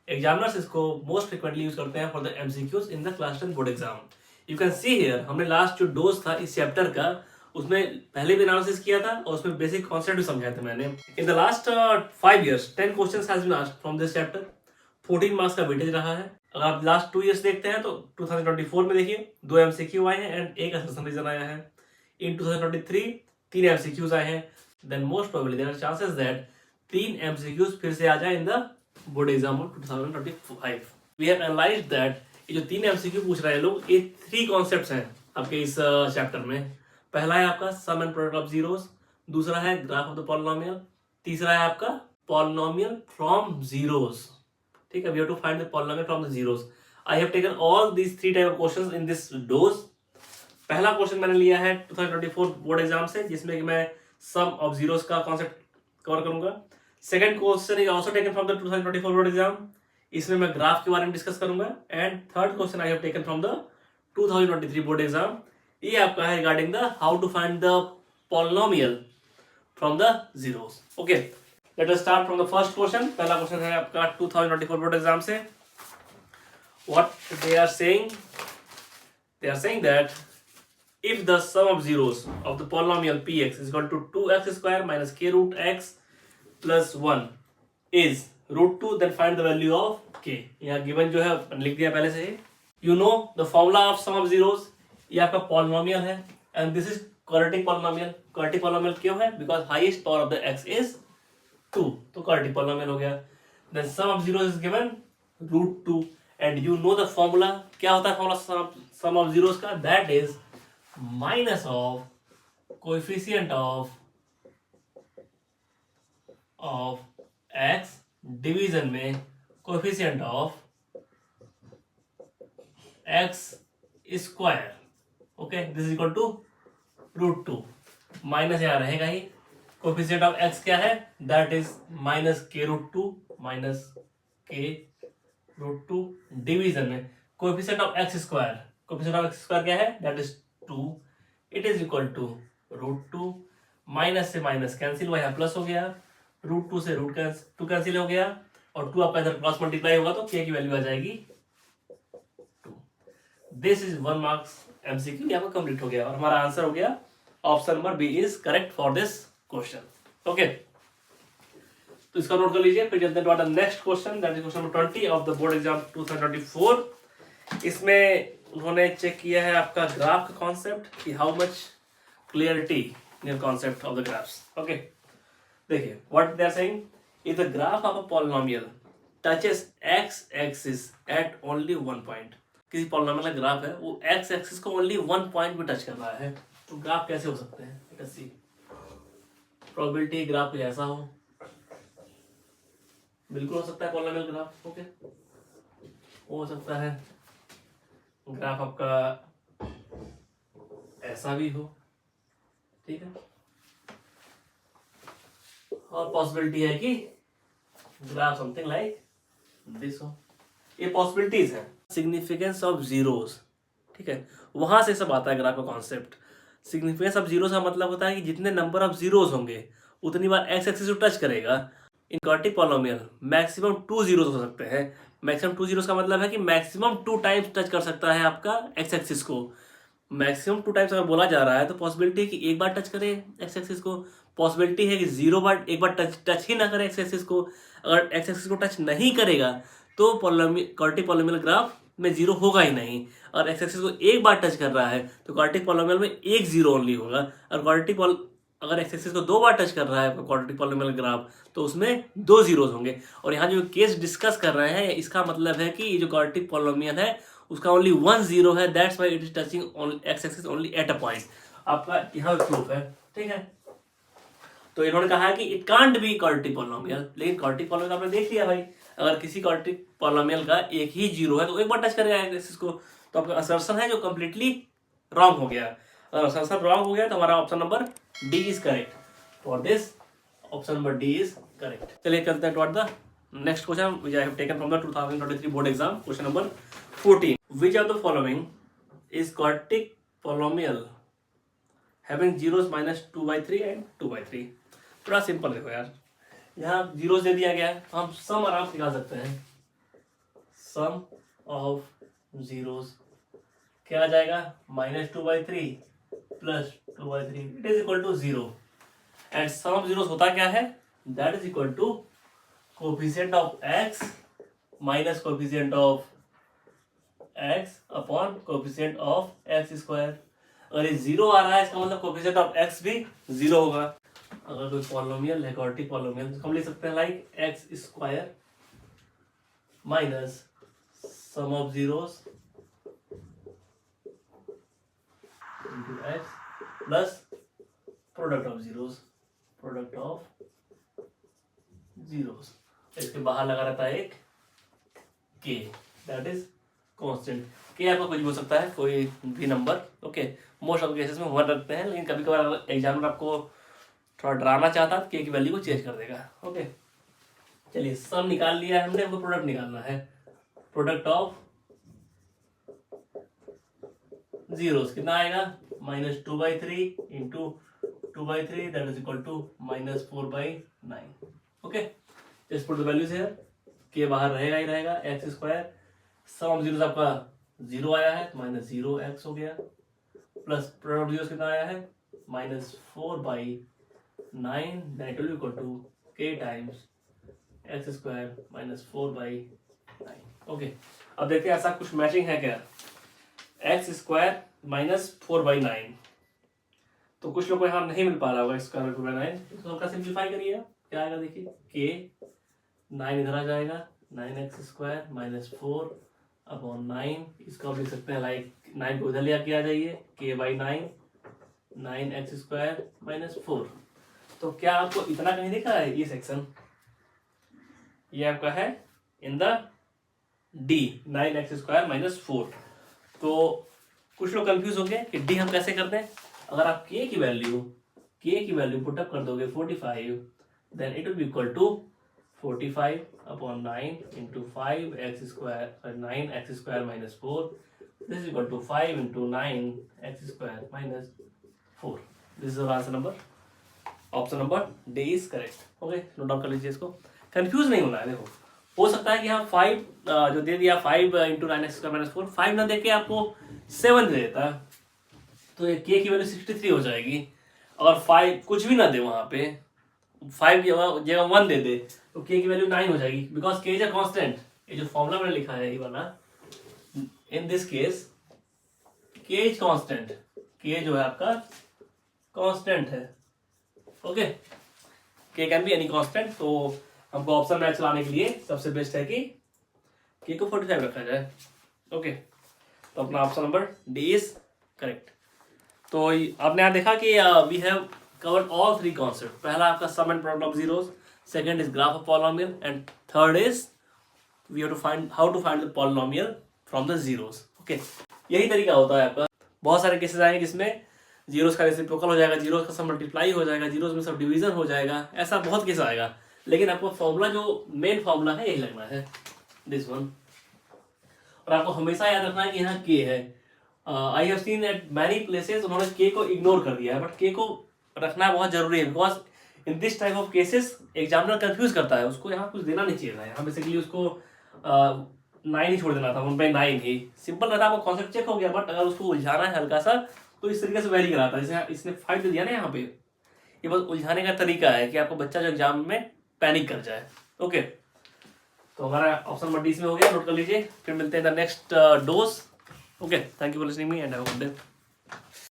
Examiners इसको most frequently use करते हैं for the MCQs in the class 10 board exam. You can see here, हमने last जो dose था इस चैप्टर का, उसमें पहले भी एनालिसिस किया था और उसमें बेसिक कॉन्सेप्ट भी समझाए थे मैंने। In the last 5 years 10 questions has been asked from this chapter. 14 marks का वेटेज रहा है। अगर आप लास्ट 2 years देखते हैं तो 2024 में देखिए 2 एमसीक्यू आए हैं एंड 1 असेसमेंट रीजन आया है। इन 2023 3 एमसीक्यूज आए हैं। Then most probably there are chances that 3 MCQs फिर से आ जाए in the board exam of 2025। We have analysed that ये जो 3 एमसीक्यू पूछ रहे हैं लोग, ये 3 कॉन्सेप्ट्स हैं आपके इस चैप्टर में। पहला है आपका sum and product of zeros, दूसरा है ग्राफ ऑफ द पॉलिनोमियल, तीसरा है आपका पॉलिनोमियल फ्रॉम जीरोस। ठीक है, we have to find the polynomial from the zeros. I have taken all these 3 type of questions in this dose. पहला क्वेश्चन मैंने लिया है 2024 बोर्ड एग्जाम से, जिसमें कि मैं सम ऑफ जीरोस का कॉन्सेप्ट कवर करूंगा। Second question is also taken from the 2024 board exam, इसमें मैं ग्राफ के बारे में डिस्कस करूंगा। And third question I have taken from the 2023 board exam, ये आपका है regarding the how to find the polynomial from the zeros. Okay, let us start from the first question. पहला क्वेश्चन है आपका 2024 बोर्ड एग्जाम से। What they are saying, they are saying that if the sum of zeros of the polynomial px is equal to 2x square minus k root x plus 1 is root 2, then find the value of k। यहाँ given जो है लिख दिया पहले से ही। You know the formula of sum of zeros, ये आपका polynomial है and this is quadratic polynomial। quadratic polynomial क्यों है? Because highest power of the x is 2, तो quadratic polynomial हो गया। Then sum of zeros is given root 2 and you know the formula, क्या होता है formula sum of zeros का? That is minus of coefficient of x division में coefficient of x square. Okay, this is equal to root 2। Minus यहाँ रहेगा ही। Coefficient of x क्या है? दैट इज माइनस के रूट 2 माइनस के root 2 division में coefficient of x square. Coefficient of x square क्या है? That is 2। It is equal to root 2। Minus से माइनस कैंसिल हुआ, यहाँ प्लस हो गया। रूट 2 से रूट 2 कैंसिल हो गया और 2 आपका इधर क्रॉस मल्टीप्लाई होगा तो k की वैल्यू आ जाएगी 2। दिस इज 1 मार्क्स एमसीक्यू, यहाँ पर कंप्लीट हो गया और हमारा आंसर हो गया option number B is correct for this question. Okay, तो इसका नोट कर लीजिए। फिर चलते हैं next question, that is question number 20 of the board exam 2024। इसमें उन्होंने चेक किया है आपका ग्राफ का कॉन्सेप्ट, कि how much clarity in concept of the graphs. Okay, देखिए what they are saying, if the graph of a polynomial touches x axis at only 1 point. किसी polynomial का ग्राफ है, वो एक्स एक्सिस को only 1 point पे touch कर रहा है, तो ग्राफ कैसे हो सकते हैं? Let us see. Probability graph कोई ऐसा हो, बिल्कुल हो सकता है पॉलिनोमियल ग्राफ। ओके, हो सकता है ग्राफ आपका ऐसा भी हो, ठीक है। और पॉसिबिलिटी है कि ग्राफ समथिंग लाइक दिस हो। ये पॉसिबिलिटीज है। सिग्निफिकेंस ऑफ जीरोस, ठीक है, वहां से सब आता है ग्राफ का कॉन्सेप्ट। सिग्निफिकेंस ऑफ जीरोस का मतलब होता है कि जितने नंबर ऑफ जीरोस होंगे उतनी बार एक्स एक्सिस को टच करेगा। इन क्वाड्रेटिक पॉलिनोमियल मैक्सिमम 2 जीरोस हो सकते हैं। मैक्सिमम 2 जीरोस का मतलब है कि मैक्सिमम 2 टाइम्स टच कर सकता है आपका एक्स एक्सिस को। मैक्सिमम 2 टाइम्स अगर बोला जा रहा है तो पॉसिबिलिटी है कि एक बार टच करे एक्स एक्सिस को, पॉसिबिलिटी है कि 0 बार एक बार टच ही ना करे एक्स एक्सिस को। अगर एक्स एक्सिस को टच नहीं करेगा तो क्वाड्रेटिक पॉलिनोमियल ग्राफ में 0 होगा ही नहीं। और एक्स एक्सिस को एक बार टच कर रहा है तो क्वाड्रेटिक पॉलिनोमियल में 1 0 ओनली होगा। और अगर एक्स एक्सिस को 2 बार टच कर रहा है क्वाड्रेटिक पॉलिनोमियल ग्राफ तो उसमें 2 जीरोस होंगे। और यहाँ जो केस डिस्कस कर रहे हैं इसका मतलब है कि ये जो क्वाड्रेटिक पॉलिनोमियल है उसका ओनली 1 0 है, that's why it is touching x axis only at a point. आपका यहाँ प्रूफ है, ठीक है। तो इन्होंने कहा है कि it can't be quadratic polynomial. लेकिन क्वाड्रेटिक पॉलिनोमियल आपने देख लिया भाई, अगर किसी क्वाड्रेटिक पॉलिनोमियल का एक ही 0 है तो एक बार टच करेगा एक्स एक्सिस को, तो आपका असर्शन है जो कंप्लीटली रॉन्ग हो गया। अगर असर्शन रॉन्ग हो गया तो हमारा option number D is correct for this. Option number D is correct. चलिए चलते हैं toward the next question which I have taken from the 2023 board exam. Question number 14, which of the following is quadratic polynomial having zeros -2/3 and 2/3। थोड़ा simple देखो यार, यहाँ zeros दे दिया गया है, हम सम आराम से निकाल सकते हैं। सम ऑफ जीरोस क्या आ जाएगा, -2/3 plus 2/3 it is equal to 0 and sum of zeros होता क्या है, that is equal to coefficient of x minus coefficient of x upon coefficient of x square. अगर ये 0 आ रहा है इसका मतलब कोफिशिएंट ऑफ x भी 0 होगा। अगर कोई पॉलिनोमियल है, क्वाड्रेटिक पॉलिनोमियल, तो हम लिख सकते हैं like x square minus sum of zeros into x plus product of zeros, product of zeros. इसके बाहर लगा रहता है एक k, that is constant. k आपका कुछ भी हो सकता है, कोई भी number, okay. Most of cases में 1 रखते हैं, लेकिन कभी कभार एग्जामिनर आपको थोड़ा डराना चाहता है, k की वैल्यू को चेंज कर देगा, ओके। चलिए सम निकाल लिया है हमने, हमको प्रोडक्ट निकालना है। प्रोडक्ट ऑफ जीरोस कितना आएगा, -2/3 into 2/3 that is equal to -4/9, okay. Just put the values here, के बाहर रहेगा ही रहेगा, x square sum of zeros आपका 0 आया है, -0x हो गया, प्लस प्रोडक्ट ऑफ जीरोस कितना आया है, -4/9 that will equal to k times x square -4/9, okay. अब देखते हैं ऐसा कुछ मैचिंग है क्या, एक्स स्क्वायर -4/9, तो कुछ लोग को यहाँ नहीं मिल पा रहा होगा, स्क्वायर 4/9, इसको हल्का सिंप्लीफाई करिए, क्या आएगा देखिए, k 9 इधर आ जाएगा, 9x स्क्वायर -4/9, इसको आप लिख सकते हैं लाइक 9 को इधर ले आके आ जाइए, k/9 9x स्क्वायर -4। तो क्या आपको इतना कहीं दिखा है, ये सेक्शन ये आपका है in the D 9x square -4। तो कुछ लोग कंफ्यूज हो गए कि D हम कैसे करते हैं। अगर आप k की वैल्यू पुटअप कर दोगे 45, then it will be equal to 45/9 into 5x square 9x square -4, this is equal to 5 into 9x square -4। This is answer number, option number D is correct, okay. Note down कर लीजिए इसको, confuse नहीं होना है। देखो हो सकता है कि हाँ 5 जो दे दिया 5 इंटू 9x स्क्वायर -4, 5 ना देके आपको 7 दे देता, तो ये k की वैल्यू 63 हो जाएगी। और 5 कुछ भी ना दे, वहां पे 5 जगह 1 दे दे, तो k की वैल्यू 9 हो जाएगी, because k is a constant. ये जो फॉर्मूला मैंने लिखा है ये वाला, in this case k is constant, k जो है आपका कांस्टेंट है, okay. k can be any constant, तो हमको ऑप्शन मैच चलाने के लिए सबसे बेस्ट है कि k को 45 रखा जाए, ओके। तो अपना option number D is correct. तो आपने यहाँ देखा कि we have covered all 3 concept. पहला आपका sum and product of zeros, second is graph of polynomial, and third is we have to find how to find the polynomial from the zeros, okay. यही तरीका होता है आपका। बहुत सारे cases आएंगे जिसमें जीरोस का रेसिप्रोकल हो जाएगा, जीरोस का सब मल्टीप्लाई हो जाएगा, जीरोस में सब डिवीजन हो जाएगा, ऐसा बहुत केस आएगा। लेकिन आपको फॉर्मूला जो मेन फॉर्मूला है यही लगना है, दिस वन। और आपको हमेशा याद रखना है कि यहाँ k है। I have seen eight many places उन्होंने k को इग्नोर कर दिया है, बट k को रखना बहुत जरूरी है, because in this type of cases examiner confuse करता है, उसको यहाँ कुछ देना नहीं चाहिए था। यहाँ बेसिकली उसको 9 ही छोड़ देना था, 1/9 ही सिंपल रहता, आपका कॉन्सेप्ट चेक हो गया। बट अगर उसको उलझाना है हल्का सा, तो इस तरीके से वैरी कराता है। जैसे इसने 5 दे दिया ना यहाँ पे, ये बस उलझाने का तरीका है कि आपको बच्चा जो एग्जाम में पैनिक कर जाए, ओके। तो हमारा ऑप्शन नंबर डी इसमें हो गया, नोट कर लीजिए। फिर मिलते हैं the next dose, okay. Thank you for listening me and have a good day.